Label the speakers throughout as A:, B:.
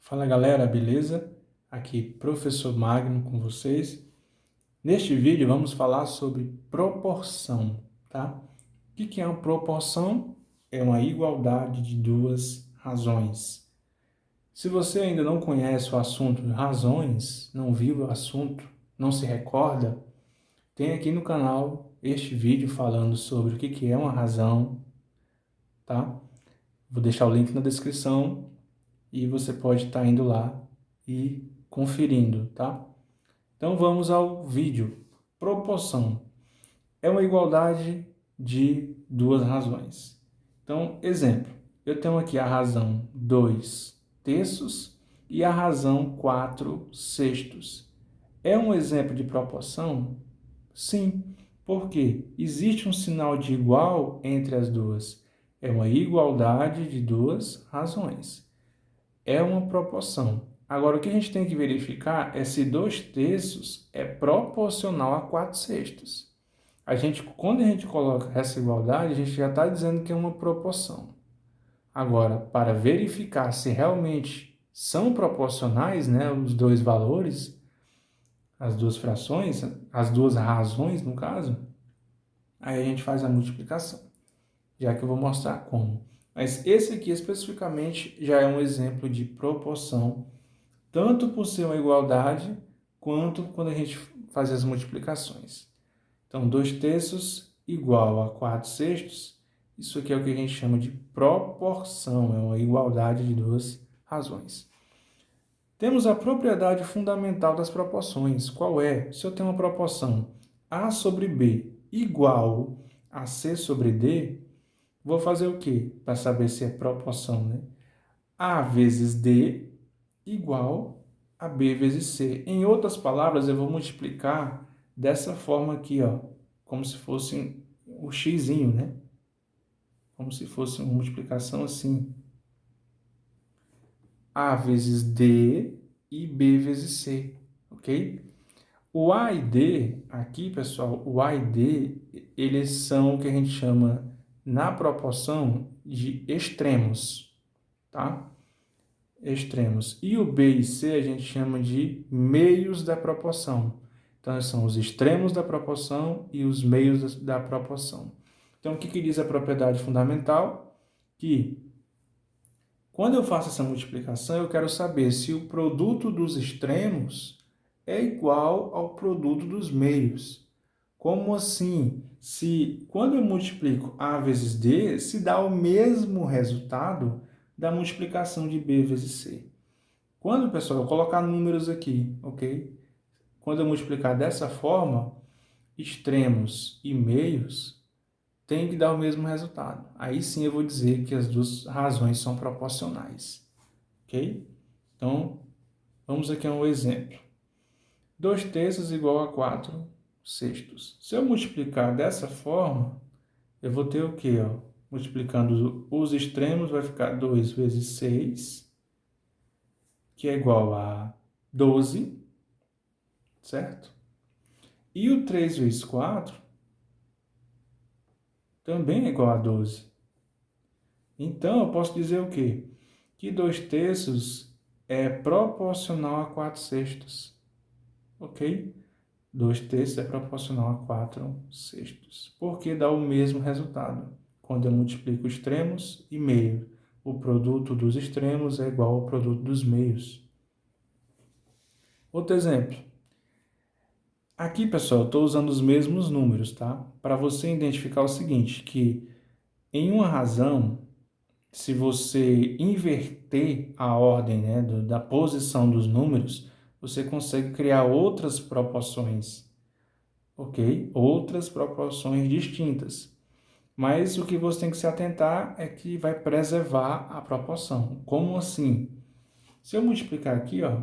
A: Fala galera, beleza? Aqui Professor Magno com vocês. Neste vídeo vamos falar sobre proporção, tá? O que é uma proporção? É uma igualdade de duas razões. Se você ainda não conhece o assunto razões, não viu o assunto, não se recorda, tem aqui no canal este vídeo falando sobre o que é uma razão, tá? Vou deixar o link na descrição e você pode estar indo lá e conferindo, tá? Então vamos ao vídeo. Proporção é uma igualdade de duas razões. Então, exemplo, eu tenho aqui a razão 2 terços e a razão 4 sextos. É um exemplo de proporção? Sim, porque existe um sinal de igual entre as duas. É uma igualdade de duas razões. É uma proporção. Agora, o que a gente tem que verificar é se 2 terços é proporcional a 4 sextos. Quando a gente coloca essa igualdade, a gente já está dizendo que é uma proporção. Agora, para verificar se realmente são proporcionais, né, os dois valores, as duas frações, as duas razões, no caso, aí a gente faz a multiplicação, já que eu vou mostrar como. Mas esse aqui especificamente já é um exemplo de proporção, tanto por ser uma igualdade, quanto quando a gente faz as multiplicações. Então, 2 terços igual a 4 sextos, isso aqui é o que a gente chama de proporção, é uma igualdade de duas razões. Temos a propriedade fundamental das proporções. Qual é? Se eu tenho uma proporção A sobre B igual a C sobre D, vou fazer o quê? Para saber se é proporção, né? A vezes D igual a B vezes C. Em outras palavras, eu vou multiplicar dessa forma aqui, ó, como se fosse o xizinho, né? Como se fosse uma multiplicação assim. A vezes D e B vezes C, ok? O A e D, aqui, pessoal, o A e D, eles são o que a gente chama, na proporção, de extremos, tá? Extremos. E o B e C a gente chama de meios da proporção. Então, são os extremos da proporção e os meios da proporção. Então, o que diz a propriedade fundamental? Que quando eu faço essa multiplicação, eu quero saber se o produto dos extremos é igual ao produto dos meios. Como assim? Se quando eu multiplico A vezes D, se dá o mesmo resultado da multiplicação de B vezes C. Quando, pessoal, eu colocar números aqui, ok? Quando eu multiplicar dessa forma, extremos e meios tem que dar o mesmo resultado. Aí sim eu vou dizer que as duas razões são proporcionais, ok? Então, vamos aqui a um exemplo. 2 terços igual a 4 sextos. Se eu multiplicar dessa forma, eu vou ter o quê? Ó? Multiplicando os extremos, vai ficar 2 vezes 6, que é igual a 12, certo? E o 3 vezes 4 também é igual a 12. Então, eu posso dizer o quê? Que 2 terços é proporcional a 4 sextos, ok? 2 terços é proporcional a 4 sextos, porque dá o mesmo resultado. Quando eu multiplico extremos e meio, o produto dos extremos é igual ao produto dos meios. Outro exemplo. Aqui, pessoal, eu estou usando os mesmos números, tá? Para você identificar o seguinte, que em uma razão, se você inverter a ordem, né, da posição dos números, você consegue criar outras proporções, ok? Outras proporções distintas. Mas o que você tem que se atentar é que vai preservar a proporção. Como assim? Se eu multiplicar aqui, ó,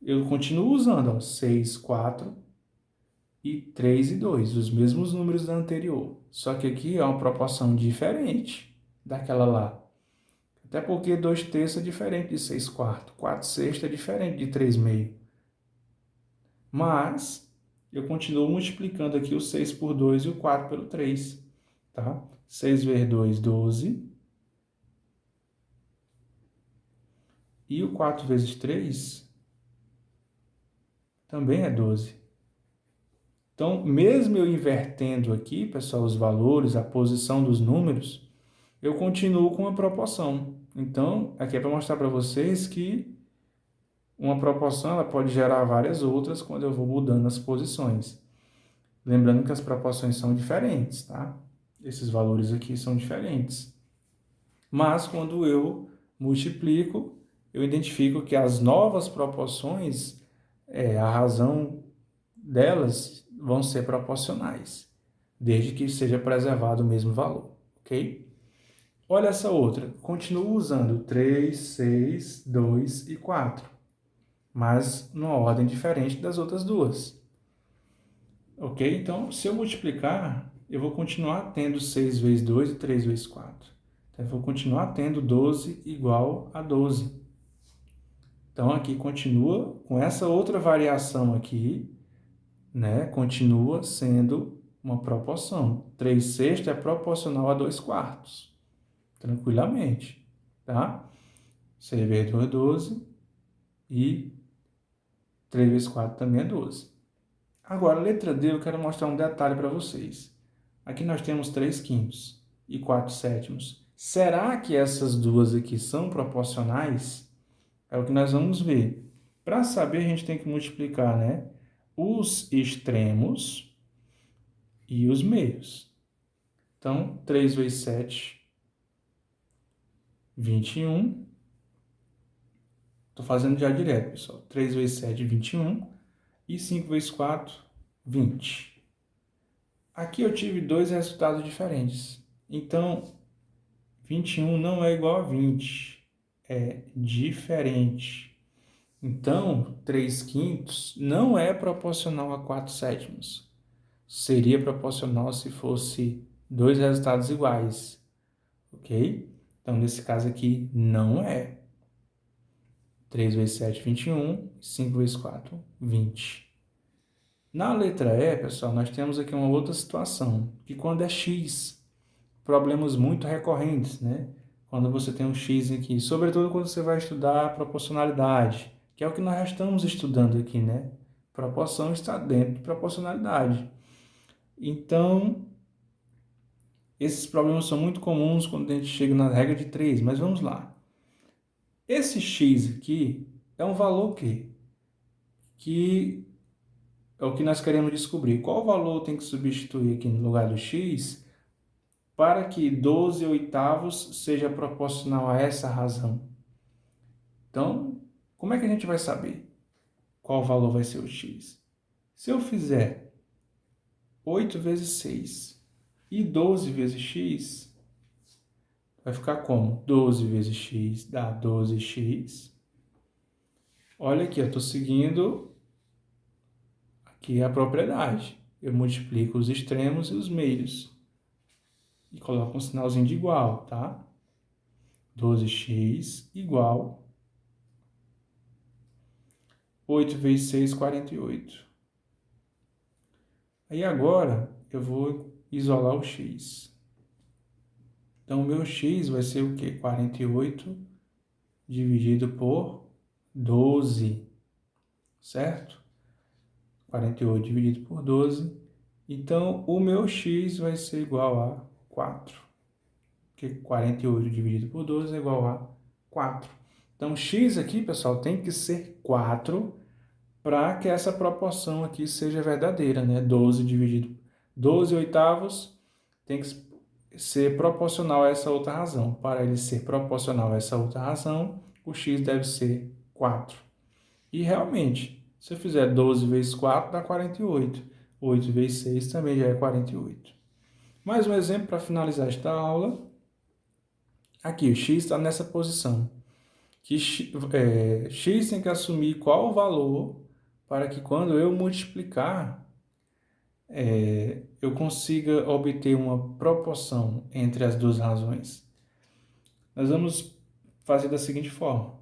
A: eu continuo usando, ó, 6, 4 e 3 e 2, os mesmos números da anterior. Só que aqui é uma proporção diferente daquela lá. Até porque 2 terços é diferente de 6 quartos, 4 sextos é diferente de 3 meio. Mas eu continuo multiplicando aqui o 6 por 2 e o 4 pelo 3, tá? 6 vezes 2, 12. E o 4 vezes 3 também é 12. Então, mesmo eu invertendo aqui, pessoal, os valores, a posição dos números, eu continuo com a proporção. Então, aqui é para mostrar para vocês que uma proporção ela pode gerar várias outras quando eu vou mudando as posições. Lembrando que as proporções são diferentes, tá? Esses valores aqui são diferentes. Mas quando eu multiplico, eu identifico que as novas proporções, a razão delas vão ser proporcionais, desde que seja preservado o mesmo valor, ok? Olha essa outra, continuo usando 3, 6, 2 e 4, mas numa ordem diferente das outras duas, ok? Então, se eu multiplicar, eu vou continuar tendo 6 vezes 2 e 3 vezes 4. Então, eu vou continuar tendo 12 igual a 12. Então, aqui continua com essa outra variação aqui, né? Continua sendo uma proporção. 3 sextos é proporcional a 2 quartos. Tranquilamente, tá? 6 vezes 2 é 12 e 3 vezes 4 também é 12. Agora, letra D, eu quero mostrar um detalhe para vocês. Aqui nós temos 3 quintos e 4 sétimos. Será que essas duas aqui são proporcionais? É o que nós vamos ver. Para saber, a gente tem que multiplicar, né? Os extremos e os meios. Então, 3 vezes 7, 21. Estou fazendo já direto, pessoal. 3 vezes 7, 21. E 5 vezes 4, 20. Aqui eu tive dois resultados diferentes. Então, 21 não é igual a 20. É diferente. Então, 3 quintos não é proporcional a 4 sétimos. Seria proporcional se fosse dois resultados iguais, ok? Então, nesse caso aqui, não é. 3 vezes 7, 21. 5 vezes 4, 20. Na letra E, pessoal, nós temos aqui uma outra situação, que quando é x, problemas muito recorrentes, né? Quando você tem um x aqui, sobretudo quando você vai estudar proporcionalidade, que é o que nós já estamos estudando aqui, né? Proporção está dentro de proporcionalidade. Então, esses problemas são muito comuns quando a gente chega na regra de 3, mas vamos lá. Esse x aqui é um valor que é o que nós queremos descobrir. Qual valor tem que substituir aqui no lugar do x para que 12 oitavos seja proporcional a essa razão? Então, como é que a gente vai saber qual valor vai ser o x? Se eu fizer 8 vezes 6 e 12 vezes x, vai ficar como? 12 vezes x dá 12x. Olha aqui, eu estou seguindo aqui a propriedade. Eu multiplico os extremos e os meios. E coloco um sinalzinho de igual, tá? 12x igual 8 vezes 6, 48. Aí agora eu vou isolar o x. Então, o meu x vai ser o quê? 48 dividido por 12, certo? 48 dividido por 12. Então, o meu x vai ser igual a 4. Porque 48 dividido por 12 é igual a 4. Então, x aqui, pessoal, tem que ser 4 para que essa proporção aqui seja verdadeira, né? 12 dividido 12 oitavos tem que ser proporcional a essa outra razão. Para ele ser proporcional a essa outra razão, o x deve ser 4. E realmente, se eu fizer 12 vezes 4, dá 48. 8 vezes 6 também já é 48. Mais um exemplo para finalizar esta aula. Aqui, o x está nessa posição. Que x tem que assumir qual o valor para que quando eu multiplicar, eu consiga obter uma proporção entre as duas razões. Nós vamos fazer da seguinte forma.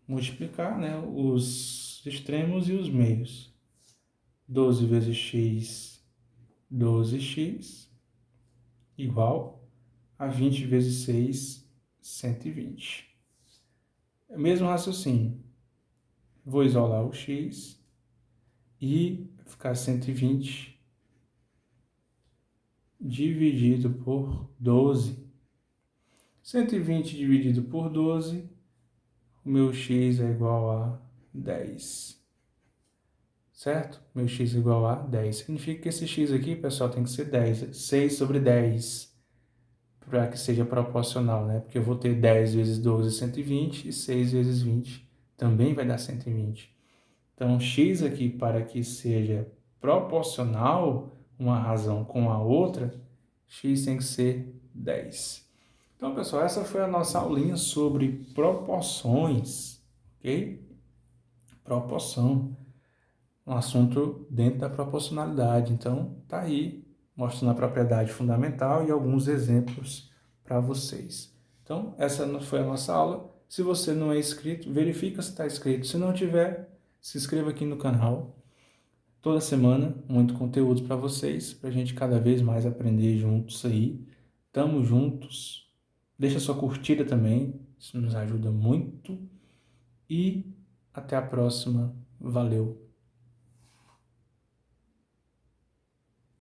A: Multiplicar, né, os extremos e os meios. 12 vezes x, 12x, igual a 20 vezes 6, 120. Mesmo raciocínio. Vou isolar o x e ficar 120 dividido por 12. 120 dividido por 12, o meu x é igual a 10. Certo? Meu x é igual a 10. Significa que esse x aqui, pessoal, tem que ser 10. 6 sobre 10. Para que seja proporcional, né? Porque eu vou ter 10 vezes 12 é 120 e 6 vezes 20 também vai dar 120. Então, x aqui, para que seja proporcional uma razão com a outra, x tem que ser 10. Então, pessoal, essa foi a nossa aulinha sobre proporções, ok? Proporção, um assunto dentro da proporcionalidade. Então, tá aí, mostrando a propriedade fundamental e alguns exemplos para vocês. Então, essa foi a nossa aula. Se você não é inscrito, verifica se está inscrito. Se não tiver, se inscreva aqui no canal. Toda semana, muito conteúdo para vocês, para a gente cada vez mais aprender juntos aí. Tamo juntos. Deixa sua curtida também, isso nos ajuda muito. E até a próxima. Valeu!